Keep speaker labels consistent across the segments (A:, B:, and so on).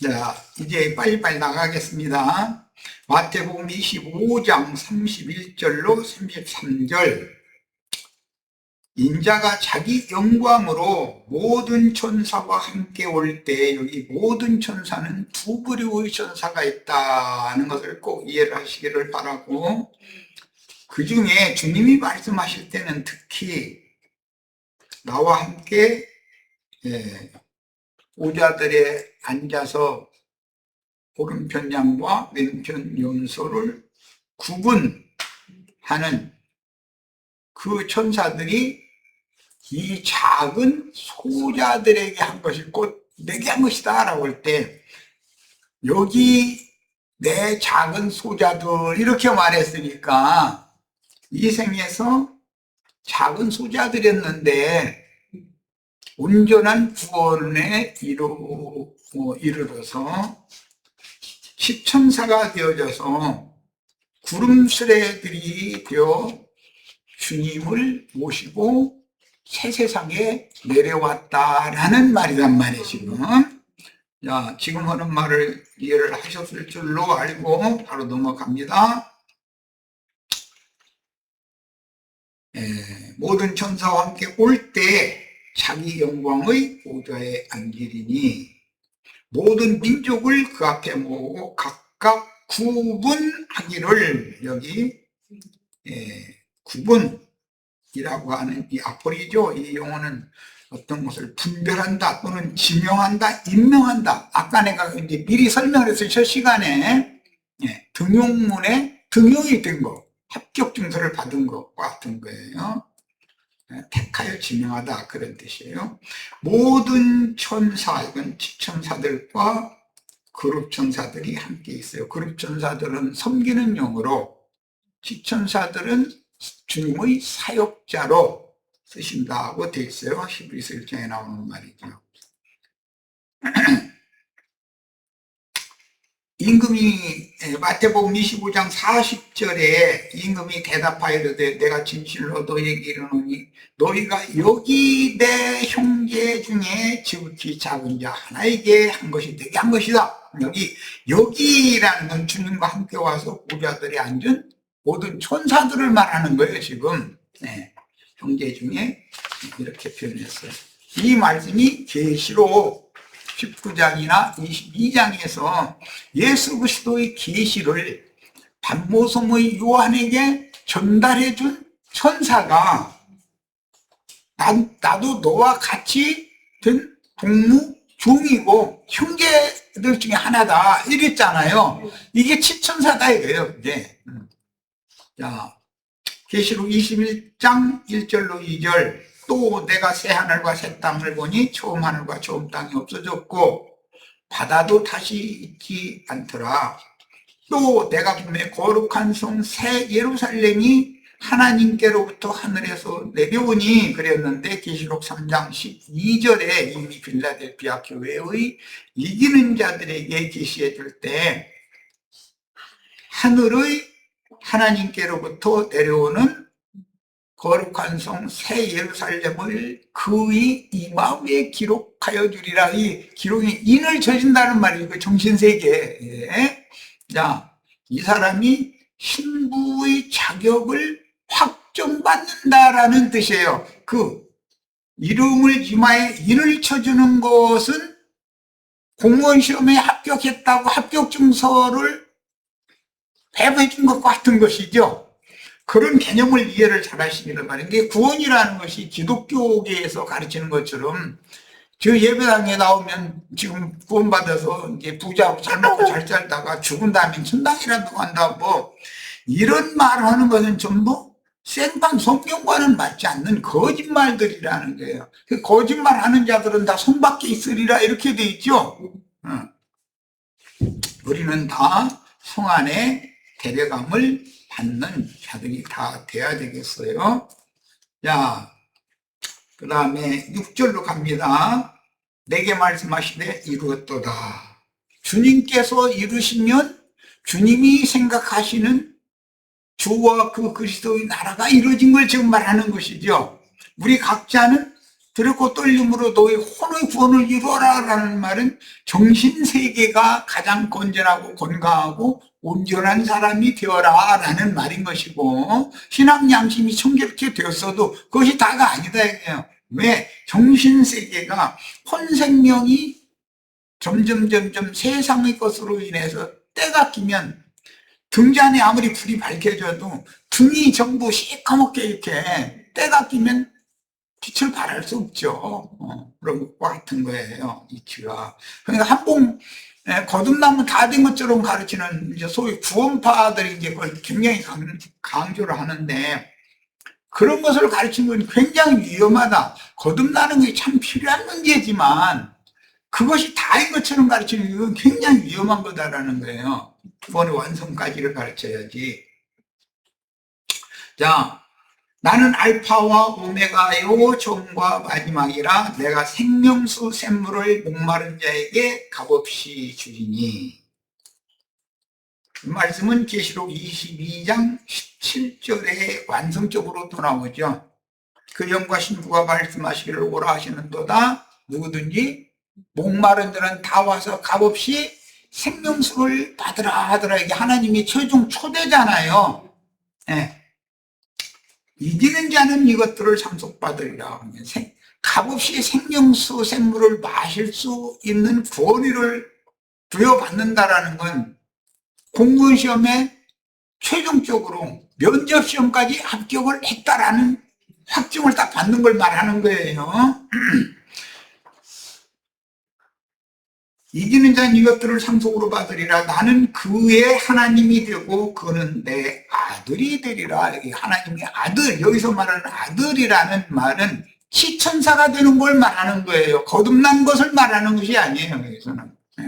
A: 자, 이제 빨리빨리 나가겠습니다. 마태복음 25장 31절로 33절. 인자가 자기 영광으로 모든 천사와 함께 올 때, 여기 모든 천사는 두 부류의 천사가 있다는 것을 꼭 이해를 하시기를 바라고, 그 중에 주님이 말씀하실 때는 특히 나와 함께 오자들에 앉아서 오른편 양과 왼편 연소를 구분하는 그 천사들이 이 작은 소자들에게 한 것이 곧 내게 한 것이다 라고 할 때, 여기 내 작은 소자들 이렇게 말했으니까 이 생에서 작은 소자들이었는데 온전한 구원에 이르러서 십천사가 되어져서 구름수레들이 되어 주님을 모시고 새 세상에 내려왔다라는 말이란 말이에요, 지금. 자, 지금 하는 말을 이해를 하셨을 줄로 알고 바로 넘어갑니다. 모든 천사와 함께 올 때 자기 영광의 보좌에 앉으리니 모든 민족을 그 앞에 모으고 각각 구분하기를, 여기 구분이라고 하는 이 아포리죠. 이 용어는 어떤 것을 분별한다 또는 지명한다, 임명한다. 아까 내가 이제 미리 설명을 했어요. 첫 시간에 등용문에 등용이 된 거, 합격 증서를 받은 것과 같은 거예요. 택하여 지명하다, 그런 뜻이에요. 모든 천사, 이건 지천사들과 그룹천사들이 함께 있어요. 그룹천사들은 섬기는 용어로, 지천사들은 주님의 사역자로 쓰신다고 되어 있어요. 히브리서 1장에 나오는 말이죠. 임금이 마태복음 25장 40절에 임금이 대답하여 이르되 내가 진실로 너희에게 이르노니 너희가 여기 내 형제 중에 지극히 작은 자 하나에게 한 것이 내게 한 것이다. 여기라는 건 주님과 함께 와서 보좌들에 앉은 모든 천사들을 말하는 거예요, 지금. 형제 중에 이렇게 표현했어요. 이 말씀이 계시록 19장이나 22장에서 예수 그리스도의 계시를 반모섬의 요한에게 전달해 준 천사가 나도 너와 같이 된 동무 종이고 형제들 중에 하나다 이랬잖아요. 이게 치천사다 이거예요. 이제. 자, 계시록 21장 1절로 2절. 또 내가 새 하늘과 새 땅을 보니 처음 하늘과 처음 땅이 없어졌고 바다도 다시 있지 않더라. 또 내가 보매 거룩한 성 새 예루살렘이 하나님께로부터 하늘에서 내려오니 그랬는데 계시록 3장 12절에 이미 빌라델피아 교회의 이기는 자들에게 계시해 줄 때 하늘의 하나님께로부터 내려오는 거룩한 성 새 예루살렘을 그의 이마 위에 기록하여 주리라. 이 기록이 인을 져준다는 말이고 정신세계. 자, 이 사람이 신부의 자격을 확정받는다라는 뜻이에요. 그 이름을 이마에 인을 쳐주는 것은 공무원 시험에 합격했다고 합격 증서를 배부해 준 것과 같은 것이죠. 그런 개념을 이해를 잘 하시기를 바랍니다. 구원이라는 것이 기독교계에서 가르치는 것처럼 저 예배당에 나오면 지금 구원받아서 이제 부자고 잘 먹고 잘 살다가 죽은 다음에 천당이라도 간다고 이런 말을 하는 것은 전부 생판 성경과는 맞지 않는 거짓말들이라는 거예요. 그 거짓말하는 자들은 다 손 밖에 있으리라 이렇게 돼 있죠. 우리는 다 성 안에 데려감을 받는 자들이 다 돼야 되겠어요. 자, 그 다음에 6절로 갑니다. 내게 말씀하시되 이루었도다. 주님께서 이루시면 주님이 생각하시는 주와 그 그리스도의 나라가 이루어진 걸 지금 말하는 것이죠. 우리 각자는 두렵고 떨림으로 너의 혼의 구원을 이루어라라는 말은 정신세계가 가장 건전하고 건강하고 온전한 사람이 되어라라는 말인 것이고, 신앙 양심이 청결케 되었어도 그것이 다가 아니다 이거예요. 왜? 정신세계가 혼생명이 점점 세상의 것으로 인해서 때가 끼면 등잔에 아무리 불이 밝혀져도 등이 전부 시커멓게 이렇게 때가 끼면 빛을 발할 수 없죠. 그런 것과 같은 거예요, 이치가. 그러니까 한봉 거듭나면 다 된 것처럼 가르치는 이제 소위 구원파들이 이제 그걸 굉장히 강조를 하는데, 그런 것을 가르치는 건 굉장히 위험하다. 거듭나는 게 참 필요한 문제지만 그것이 다인 것처럼 가르치는 건 굉장히 위험한 거다라는 거예요. 구원의 완성까지를 가르쳐야지. 자, 나는 알파와 오메가요 처음과 마지막이라 내가 생명수 샘물을 목마른 자에게 값없이 주리니. 이 말씀은 계시록 22장 17절에 완성적으로 또 나오죠. 그 영과 신부가 말씀하시기를 오라 하시는도다. 누구든지 목마른 자는 다 와서 값없이 생명수를 받으라 하더라. 이게 하나님이 최종 초대잖아요. 네. 이기는 자는 이것들을 상속받으리라. 값없이 생명수 샘물을 마실 수 있는 권위를 부여받는다라는 건 공무원시험에 최종적으로 면접시험까지 합격을 했다라는 확증을 딱 받는 걸 말하는 거예요. 이기는 자는 이것들을 상속으로 받으리라. 나는 그의 하나님이 되고 그는 내 아들이 되리라. 여기 하나님의 아들, 여기서 말하는 아들이라는 말은 시천사가 되는 걸 말하는 거예요. 거듭난 것을 말하는 것이 아니에요, 여기서는. 네.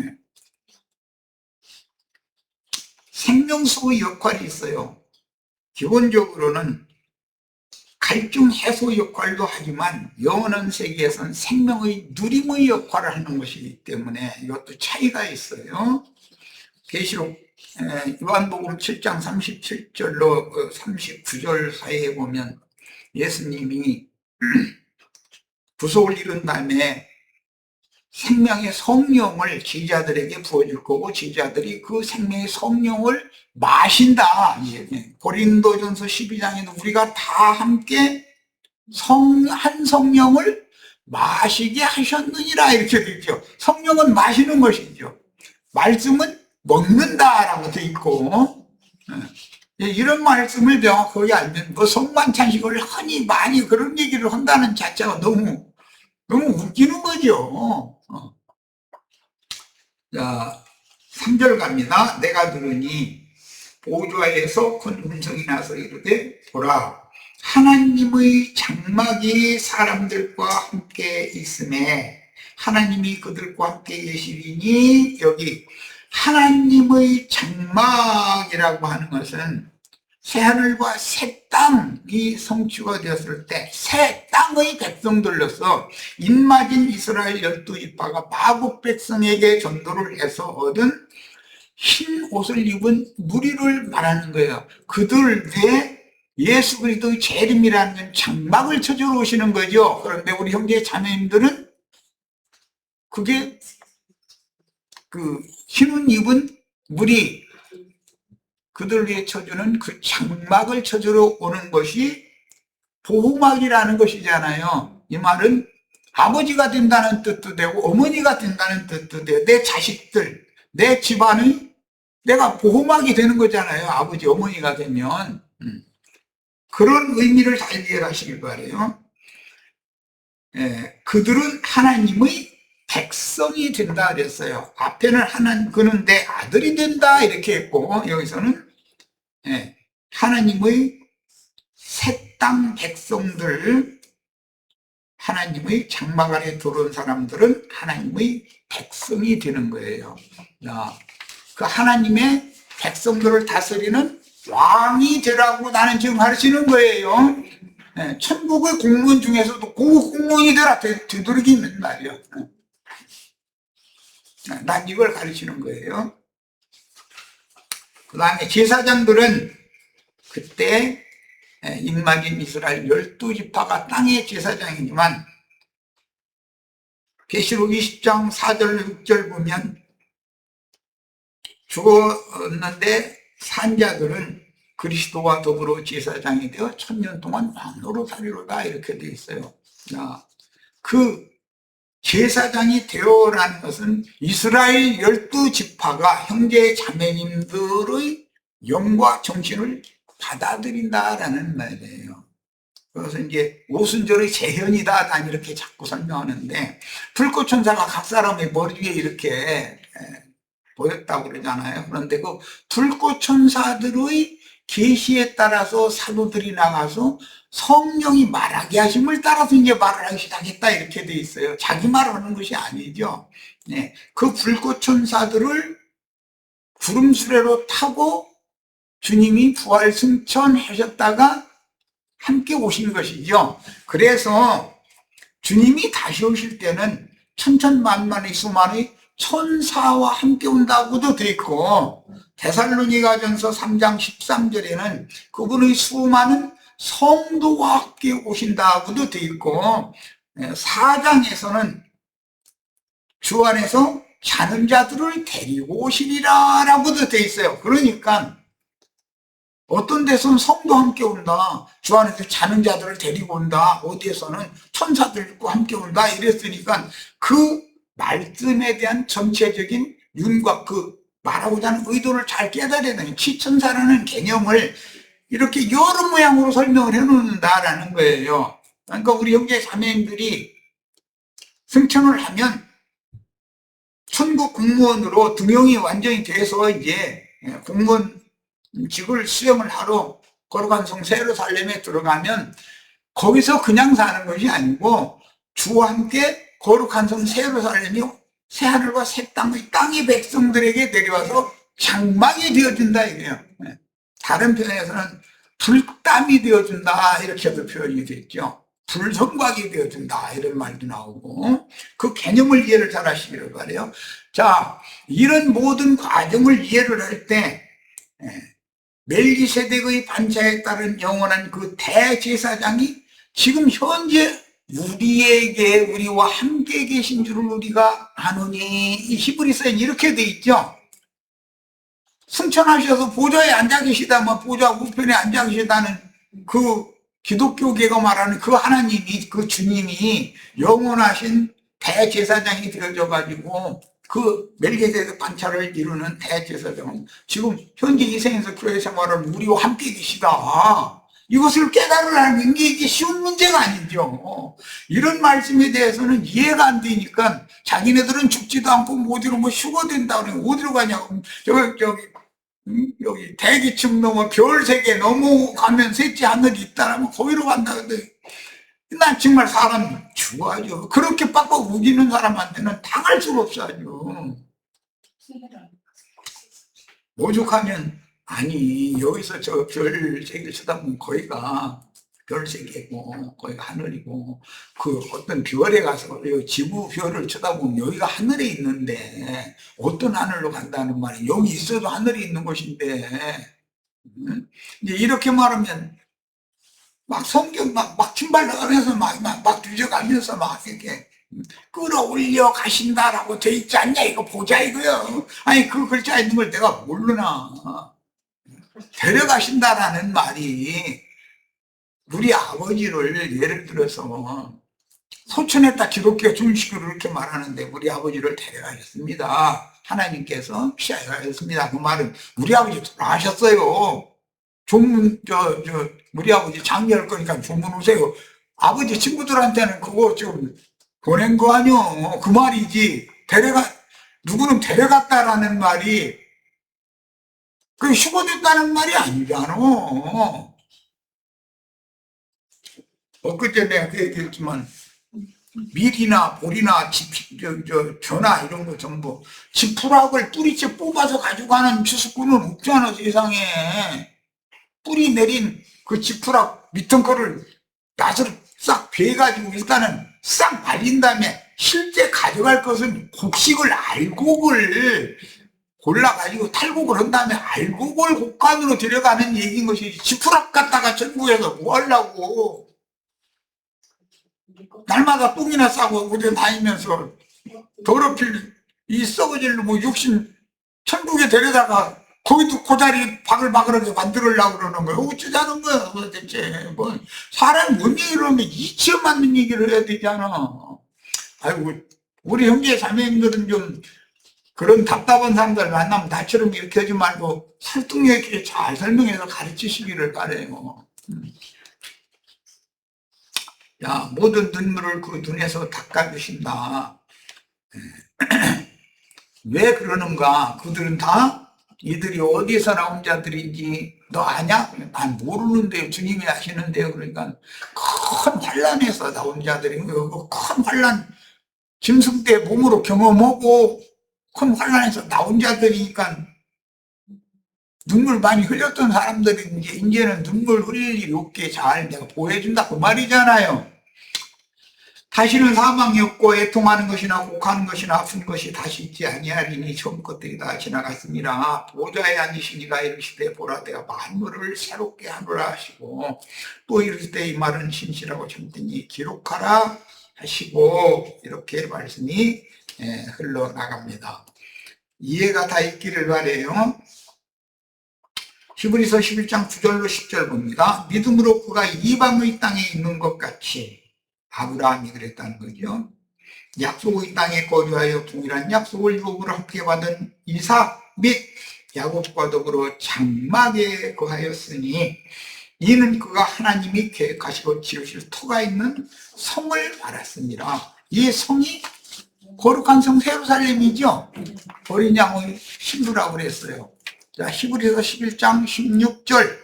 A: 생명수의 역할이 있어요. 기본적으로는 갈증 해소 역할도 하지만 영원한 세계에서는 생명의 누림의 역할을 하는 것이기 때문에 이것도 차이가 있어요. 계시록 요한복음 7장 37절로 39절 사이에 보면 예수님이 부속을 이룬 다음에 생명의 성령을 제자들에게 부어줄 거고 제자들이 그 생명의 성령을 마신다. 고린도전서 12장에는 우리가 다 함께 한 성령을 마시게 하셨느니라 이렇게 되어 있죠. 성령은 마시는 것이죠. 말씀은 먹는다라고 되어 있고, 이런 말씀을 명확하게 알면 뭐 성만찬식을 흔히 많이 그런 얘기를 한다는 자체가 너무 웃기는 거죠. 자, 3절 갑니다. 내가 들으니 보좌에서 큰 음성이 나서 이르되 보라 하나님의 장막이 사람들과 함께 있음에 하나님이 그들과 함께 계시리니. 여기 하나님의 장막이라고 하는 것은 새하늘과 새 땅이 성취가 되었을 때 새 땅의 백성들로서 입맞은 이스라엘 12지파가 마국 백성에게 전도를 해서 얻은 흰 옷을 입은 무리를 말하는 거예요. 그들의 예수 그리스도의 재림이라는 장막을 쳐주러 오시는 거죠. 그런데 우리 형제 자매님들은 그게 그 흰 옷 입은 무리, 그들 위해 쳐주는 그 장막을 쳐주러 오는 것이 보호막이라는 것이잖아요. 이 말은 아버지가 된다는 뜻도 되고 어머니가 된다는 뜻도 돼요. 내 자식들, 내 집안의 내가 보호막이 되는 거잖아요. 아버지, 어머니가 되면. 그런 의미를 잘 이해하시길 바라요. 그들은 하나님의 백성이 된다 그랬어요. 앞에는 그는 내 아들이 된다 이렇게 했고, 여기서는 하나님의 새 땅 백성들, 하나님의 장막 안에 들어온 사람들은 하나님의 백성이 되는 거예요. 그 하나님의 백성들을 다스리는 왕이 되라고 나는 지금 가르치는 거예요. 천국의 공무원 중에서도 고급 공무원이 되라 되도록이면 말이요. 난 이걸 가르치는 거예요. 그 다음에 제사장들은 그때 입맞은 이스라엘 12지파가 땅의 제사장이지만 계시록 20장 4절 6절 보면 죽었는데 산 자들은 그리스도와 더불어 제사장이 되어 1000년 동안 왕노로 살리로다 이렇게 돼 있어요. 그 제사장이 되어라는 것은 이스라엘 12지파가 형제 자매님들의 영과 정신을 받아들인다라는 말이에요. 그래서 이제 오순절의 재현이다, 난 이렇게 자꾸 설명하는데, 불꽃천사가 각 사람의 머리 위에 이렇게 보였다고 그러잖아요. 그런데 그 불꽃천사들의 계시에 따라서 사도들이 나가서 성령이 말하게 하심을 따라서 이제 말을 하기 시작했다 이렇게 돼 있어요. 자기 말하는 것이 아니죠. 네, 그 불꽃천사들을 구름 수레로 타고 주님이 부활 승천하셨다가 함께 오신 것이죠. 그래서 주님이 다시 오실 때는 천천만만의 수만의 천사와 함께 온다고도 돼 있고, 데살로니가전서 3장 13절에는 그분의 수많은 성도와 함께 오신다고도 돼 있고, 4장에서는 주 안에서 자는 자들을 데리고 오시리라 라고도 돼 있어요. 그러니까 어떤 데서는 성도 함께 온다, 주 안에서 자는 자들을 데리고 온다, 어디에서는 천사들과 함께 온다 이랬으니까 그 말씀에 대한 전체적인 윤곽, 그 말하고자 하는 의도를 잘 깨달아야 되는, 치천사라는 개념을 이렇게 여러 모양으로 설명을 해놓는다라는 거예요. 그러니까 우리 형제 자매님들이 승천을 하면 천국 공무원으로 등용이 완전히 돼서 이제 공무원직을 수행을 하러 거룩한 성 예루살렘에 들어가면 거기서 그냥 사는 것이 아니고 주와 함께 거룩한 성 예루살렘이 새하늘과 새 땅의 백성들에게 내려와서 장막이 되어준다 이래요. 다른 편에서는 불담이 되어준다 이렇게도 표현이 됐죠. 불성곽이 되어준다 이런 말도 나오고, 그 개념을 이해를 잘 하시기를 바라요. 자, 이런 모든 과정을 이해를 할 때 멜기세덱의 반차에 따른 영원한 그 대제사장이 지금 현재 우리와 함께 계신 줄을 우리가 아노니, 이 히브리서에 이렇게 돼 있죠. 승천하셔서 보좌에 앉아 계시다, 보좌 우편에 앉아 계시다는 그 기독교계가 말하는 그 하나님이, 그 주님이 영원하신 대제사장이 되어져 가지고 그 멜기세덱 반차를 이루는 대제사장은 지금 현재 이 생에서 교회 생활을 우리와 함께 계시다. 이것을 깨달으라는 게 이게 쉬운 문제가 아니죠. 이런 말씀에 대해서는 이해가 안 되니까 자기네들은 죽지도 않고 어디로 휴거된다 그러면 어디로 가냐고, 여기 대기층 넘어 별세계 넘어가면 셋째 하늘이 있다라면 거기로 간다. 근데 난 정말 사람 죽어야죠. 그렇게 빡빡 우기는 사람한테는 당할 수가 없어요. 오죽하면, 아니 여기서 저 별세계를 쳐다보면 거기가 별세계고 거기가 하늘이고, 그 어떤 별에 가서 지구 별을 쳐다보면 여기가 하늘에 있는데 어떤 하늘로 간다는 말이, 여기 있어도 하늘이 있는 곳인데, 이제 이렇게 말하면 막 성경 막 침발하면서 막 뒤져가면서 막 이렇게 끌어올려 가신다라고 돼 있지 않냐, 이거 보자 이거요. 아니 그 글자 있는 걸 내가 모르나. 데려가신다라는 말이 우리 아버지를 예를 들어서 소천했다 기독교 중식으로 이렇게 말하는데 우리 아버지를 데려가셨습니다. 하나님께서 피하셨습니다. 그 말은 우리 아버지 돌아가셨어요. 우리 아버지 장례할 거니까 조문 오세요. 아버지 친구들한테는 그거 좀 보낸 거 아니요. 그 말이지. 누구는 데려갔다라는 말이 그 휴거됐다는 말이 아니잖아. 엊그제 내가 그 얘기했지만 밀이나 보리나 벼나 이런 거 전부 지푸락을 뿌리째 뽑아서 가지고 가는 추수꾼은 없잖아 세상에. 뿌리 내린 그 지푸락 밑은 거를 낫으로 싹 베가지고 일단은 싹 말린 다음에 실제 가져갈 것은 곡식을 알곡을 골라가지고 탈곡을 한 다음에 알곡을 곡간으로 들여가는 얘기인 것이지, 지푸락 갖다가 전국에서 뭐 하려고. 날마다 똥이나 싸고 우리 다니면서 더럽힐 이 썩어질 뭐 육신 천국에 데려다가 거기도 고자리 바글바글하게 만들려고 그러는 거야. 어쩌자는 거야 도대체. 뭐 사람 몸이 이러면 이치에 맞는 얘기를 해야 되잖아. 아이고 우리 형제 자매님들은 좀 그런 답답한 사람들 만나면 나처럼 이렇게 하지 말고 설득력 있게 잘 설명해서 가르치시기를 바라요. 야, 모든 눈물을 그 눈에서 닦아주신다. 왜 그러는가? 그들은 다 이들이 어디서 나온 자들인지 너 아냐? 난 모르는데요. 주님이 아시는데요. 그러니까 큰 환란에서 나온 자들인 거고, 큰 환란, 짐승 때 몸으로 경험하고 큰 환란에서 나온 자들이니까 눈물 많이 흘렸던 사람들이 이제는 눈물 흘릴 일이 없게 잘 내가 보여준다 그 말이잖아요. 다시는 사망이 없고 애통하는 것이나 곡하는 것이나 아픈 것이 다시 있지 아니하리니 처음 것들이 다 지나갔습니다. 보좌에 앉으신 이가 이르시되 보라 내가 만물을 새롭게 하노라 하시고 또 이르실 때 이 말은 신실하고 참되니 기록하라 하시고 이렇게 말씀이 흘러나갑니다. 이해가 다 있기를 바라요. 히브리서 11장 9절로 10절 봅니다. 믿음으로 그가 이방의 땅에 있는 것 같이 아브라함이 그랬다는 거죠. 약속의 땅에 거주하여 동일한 약속을 유업으로 함께 받은 이삭 및 야곱과 더불어 장막에 거하였으니 이는 그가 하나님이 계획하시고 지으실 터가 있는 성을 말했습니다. 이 성이 거룩한 성 예루살렘이죠. 어린 양의 신부라고 그랬어요. 자, 히브리서 11장 16절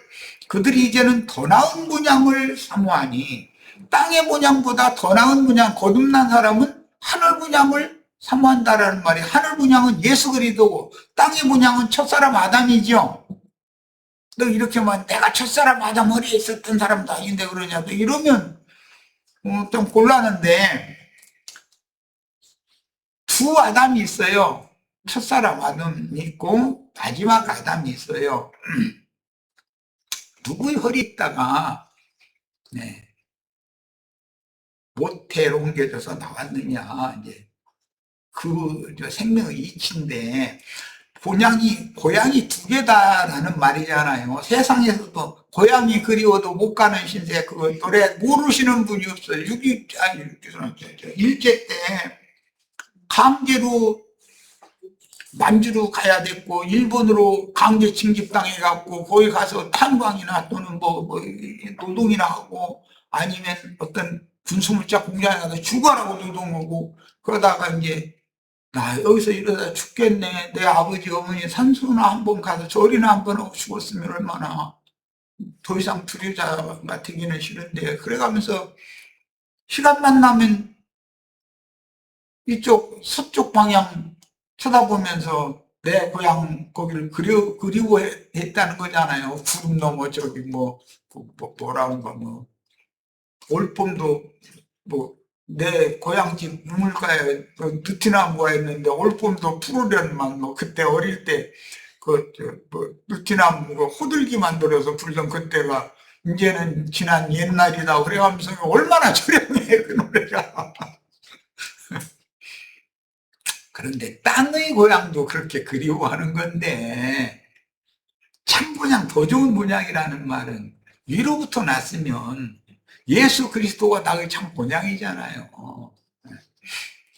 A: 그들이 이제는 더 나은 분양을 사모하니 땅의 분양보다 더 나은 분양, 거듭난 사람은 하늘 분양을 사모한다라는 말이에요. 하늘 분양은 예수 그리스도고 땅의 분양은 첫사람 아담이죠. 너 이렇게만 내가 첫사람 아담 허리에 있었던 사람도 아닌데 그러냐. 너 이러면 좀 곤란한데 두 아담이 있어요. 첫사람 아담이 있고 마지막 아담이 있어요. 누구의 허리 있다가 모태로 옮겨져서 나왔느냐. 이제 그 생명의 이치인데 고향이 두 개다라는 말이잖아요. 세상에서도 고향이 그리워도 못 가는 신세 그거 노래 모르시는 분이 없어요. 일제 때 강제로 만주로 가야 됐고 일본으로 강제 징집당해갖고 거기 가서 탄광이나 또는 뭐 노동이나 하고 아니면 어떤 군수물자 공장에 가서 죽어라고 노동하고 그러다가 이제 나 여기서 이러다 죽겠네. 내 아버지 어머니 산소나 한번 가서 절이나 한번 하고 죽었으면 얼마나 더 이상 두려자 같기는 싫은데 그래가면서 시간만 나면 이쪽 서쪽 방향 쳐다보면서 내 고향 거기를 그리워했다는 거잖아요. 구름 넘어 저기 뭐라는가 올봄도 내 고향집 우물가에 느티나무가 있는데 올봄도 푸르련만 그때 어릴 때 느티나무가 호들기 만들어서 불던 그때가 이제는 지난 옛날이다 그래가면서 얼마나 저렴해 그 노래가. 그런데 땅의 고향도 그렇게 그리워하는 건데 참 분양 더 좋은 분양이라는 말은 위로부터 났으면 예수 그리스도가 나의 참 본향이잖아요.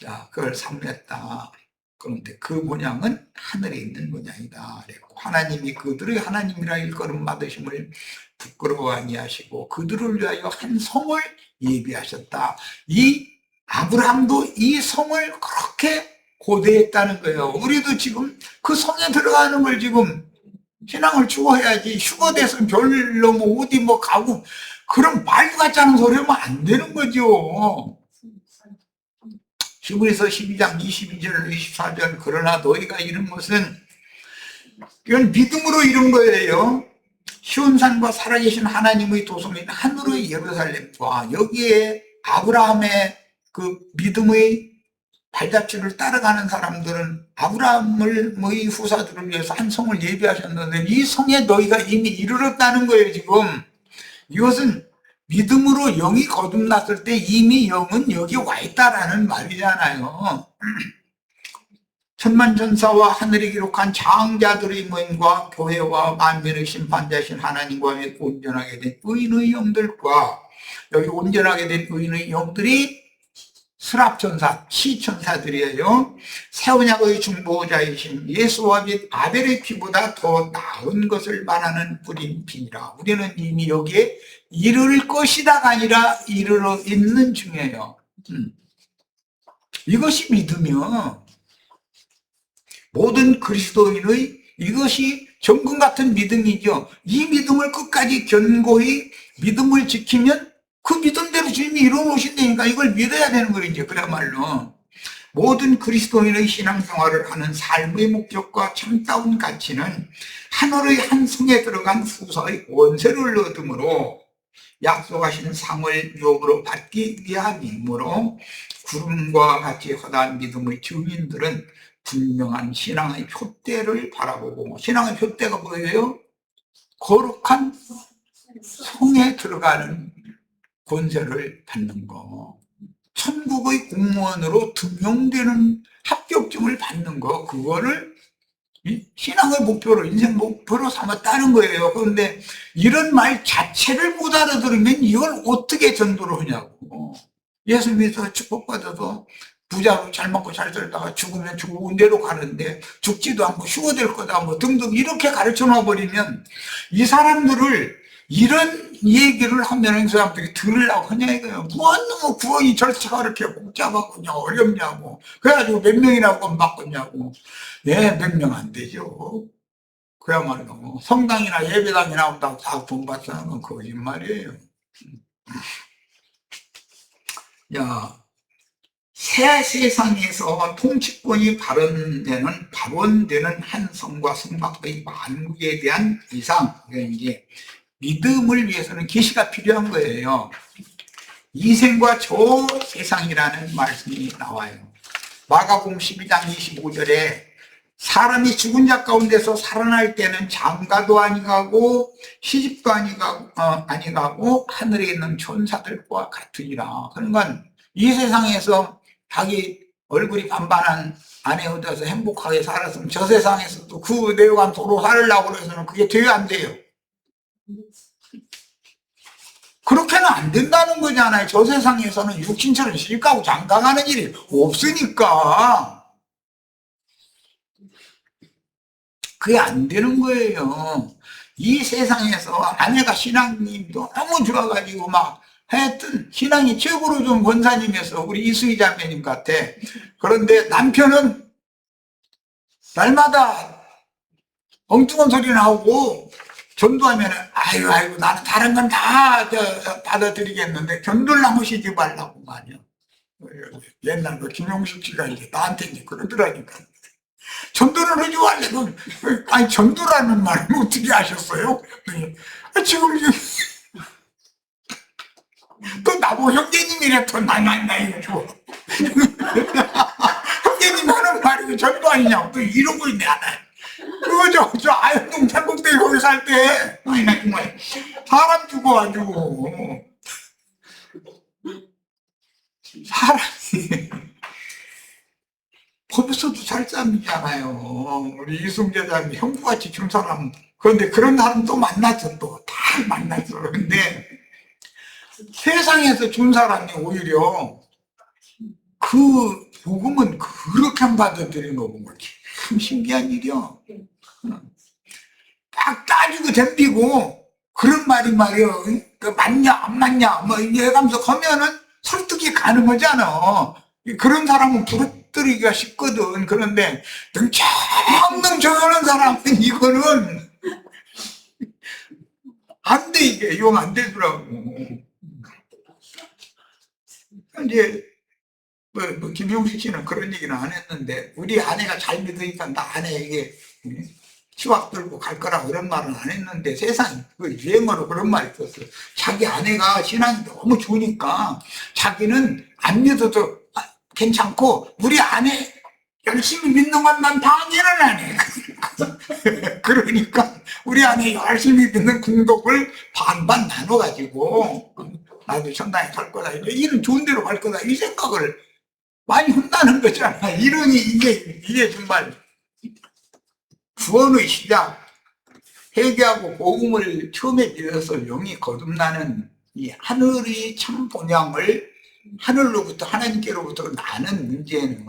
A: 자, 그걸 삼렸다. 그런데 그 본향은 하늘에 있는 본향이다. 하나님이 그들의 하나님이라 일컬음 받으심을 부끄러워 아니하시고 그들을 위하여 한 성을 예비하셨다. 이 아브라함도 이 성을 그렇게 고대했다는 거예요. 우리도 지금 그 성에 들어가는 걸 지금 신앙을 추구해야지. 휴거돼서 별로 어디 가고 그런 말도 같지 않은 소리 하면 안 되는 거죠. 히브리서 12장 22절 24절 그러나 너희가 이룬 것은 이건 믿음으로 이룬 거예요. 시온산과 살아계신 하나님의 도성인 하늘의 예루살렘과 여기에 아브라함의 그 믿음의 발자취를 따라가는 사람들은 아브라함의 후사들을 위해서 한 성을 예비하셨는데 이 성에 너희가 이미 이르렀다는 거예요. 지금 이것은 믿음으로 영이 거듭났을 때 이미 영은 여기 와 있다라는 말이잖아요. 천만천사와 하늘이 기록한 장자들의 모임과 교회와 만민의 심판자신 하나님과 및 온전하게 된 의인의 영들과, 여기 온전하게 된 의인의 영들이 스랍천사, 시천사들이에요. 새 언약의 중보자이신 예수와 및 아벨의 피보다 더 나은 것을 말하는 뿌린 피니라. 우리는 이미 여기에 이를 것이다가 아니라 이르러 있는 중이에요. 이것이 믿음이요. 모든 그리스도인의 이것이 정금 같은 믿음이죠. 이 믿음을 끝까지 견고히 믿음을 지키면 그 믿음대로 주님이 이루어놓으신다니까 이걸 믿어야 되는 거죠. 그야말로 모든 그리스도인의 신앙생활을 하는 삶의 목적과 참다운 가치는 하늘의 한 성에 들어간 후사의 원세를 얻음으로 약속하신 상을 유업으로 받기 위함이므로 구름과 같이 허다한 믿음의 증인들은 분명한 신앙의 표대를 바라보고, 신앙의 표대가 뭐예요? 거룩한 성에 들어가는 권세를 받는 거, 천국의 공무원으로 등용되는 합격증을 받는 거, 그거를 신앙의 목표로, 인생 목표로 삼았다는 거예요. 그런데 이런 말 자체를 못 알아들으면 이걸 어떻게 전도를 하냐고. 예수 믿어서 축복받아서 부자로 잘 먹고 잘 살다가 죽으면 죽은 대로 가는데 죽지도 않고 휴거될 거다 뭐 등등 이렇게 가르쳐 놔버리면 이 사람들을 이런 얘기를 하면 그 사람들이 들으려고 하냐 이거예요. 뭐 구원이 절차가 이렇게 복잡하고 어렵냐고. 그래가지고 몇 명이나 구원 받겠냐고. 예, 몇 명 안 되죠. 그야말로 성당이나 예배당이 나온다고 다 돈 받자는 건 거짓말이에요. 야, 새 세상에서 통치권이 발원되는 한 성과 성 밖의 만국에 대한 이상, 이게 믿음을 위해서는 계시가 필요한 거예요. 이 생과 저 세상이라는 말씀이 나와요. 마가복음 12장 25절에 사람이 죽은 자 가운데서 살아날 때는 장가도 아니가고 시집도 아니가고 하늘에 있는 천사들과 같으리라. 그러니까 이 세상에서 자기 얼굴이 반반한 아내 얻어서 행복하게 살았으면 저 세상에서도 그 내용한 도로 살으려고 해서는 그게 돼야 안 돼요. 그렇게는 안 된다는 거잖아요. 저 세상에서는 육신처럼 시집가고 장가가는 일이 없으니까 그게 안 되는 거예요. 이 세상에서 아내가 신앙이 너무 좋아가지고 막 하여튼 신앙이 최고로 좋은 권사님이었어. 우리 이수희 자매님 같아. 그런데 남편은 날마다 엉뚱한 소리 나오고 전도하면 아이고 나는 다른 건 다 받아들이겠는데 전도를 너무 시지 말라고 말이야. 옛날 그 김용식 씨가 이제 나한테 이제 그러더라니까. 전도를 하지 말래. 아니 전도라는 말은 어떻게 하셨어요? 지금 또 나보고 형제님이래 또 나 이거 좋아. 형제님 하는 말이 전도 아니냐고 또 이러고 있네 하나. 그거 저 아현동 태국대 거기 살 때 아니 나 정말 사람 죽어가지고 사람이 법에서도 살쌈이잖아요. 우리 이승재 자매 형부같이 준 사람. 그런데 그런 사람 또 만났어. 또 다 만났어. 그런데 세상에서 준 사람이 오히려 그 복음은 그렇게 안 받아들이는 거 보면 참 신기한 일이야. 딱 따지고 덤비고 그런 말이 말이야. 맞냐 안 맞냐 뭐 이래가면서 하면은 설득이 가능하잖아. 그런 사람은 부르뜨리기가 쉽거든. 그런데 능청능청하는 사람은 이거는 안 돼. 이게 용 안 되더라고. 이제 뭐 김용식 씨는 그런 얘기는 안 했는데 우리 아내가 잘 믿으니까 나 아내에게 치왁 들고 갈 거라 그런 말은 안 했는데 세상 그 유행어로 그런 말이 있었어. 자기 아내가 신앙이 너무 좋으니까 자기는 안 믿어도 괜찮고 우리 아내 열심히 믿는 것만 방해는 안 해. 그러니까 우리 안에 열심히 믿는 공덕을 반반 나눠가지고 나도 천당에 갈 거다, 이런 좋은 데로 갈 거다, 이 생각을 많이 한다는 거잖아. 이러니 이게 정말 구원의 시작, 회개하고 복음을 처음에 믿어서 영이 거듭나는 이 하늘의 참 본향을 하늘로부터 하나님께로부터 나는 문제는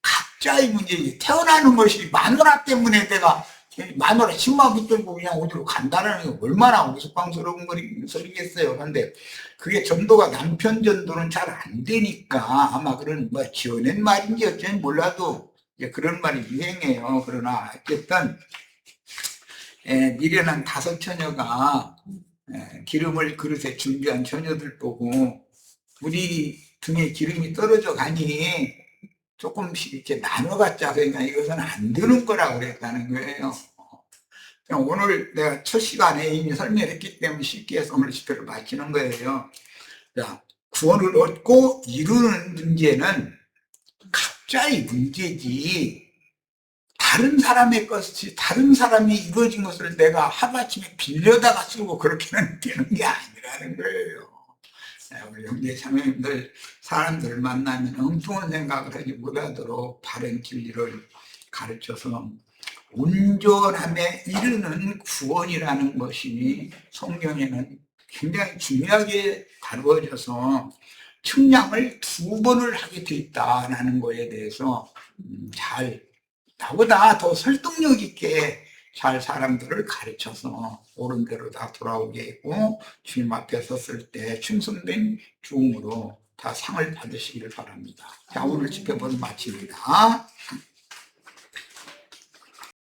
A: 각자의 문제지, 태어나는 것이 마누라 때문에 내가 마누라 신마 붙들고 그냥 어디로 간다는 게 얼마나 우스꽝스러운 소리겠어요. 근데 그게 전도가, 남편 전도는 잘 안 되니까 아마 그런 뭐 지어낸 말인지 어쩐지 몰라도 이제 그런 말이 유행해요. 그러나 어쨌든 미련한 5 처녀가 기름을 그릇에 준비한 처녀들 보고 우리 등에 기름이 떨어져 가니 조금씩 이렇게 나눠 갖자, 그러니까 이것은 안 되는 거라고 그랬다는 거예요. 오늘 내가 첫 시간에 이미 설명했기 때문에 쉽게 해서 오늘 집회를 마치는 거예요. 자, 구원을 얻고 이루는 문제는 각자의 문제지, 다른 사람의 것이, 다른 사람이 이루어진 것을 내가 하루아침에 빌려다가 쓰고 그렇게는 되는 게 아니라는 거예요. 우리 형제 자매님들, 사람들 만나면 엉뚱한 생각을 하지 못하도록 바른 진리를 가르쳐서 온전함에 이르는 구원이라는 것이 성경에는 굉장히 중요하게 다루어져서 측량을 2번을 하게 돼 있다는 거에 대해서 잘, 나보다 더 설득력 있게 잘 사람들을 가르쳐서 옳은 대로 다 돌아오게 했고, 주님 앞에 섰을 때 충성된 중으로 다 상을 받으시기를 바랍니다. 자, 오늘 집회 모두 마칩니다.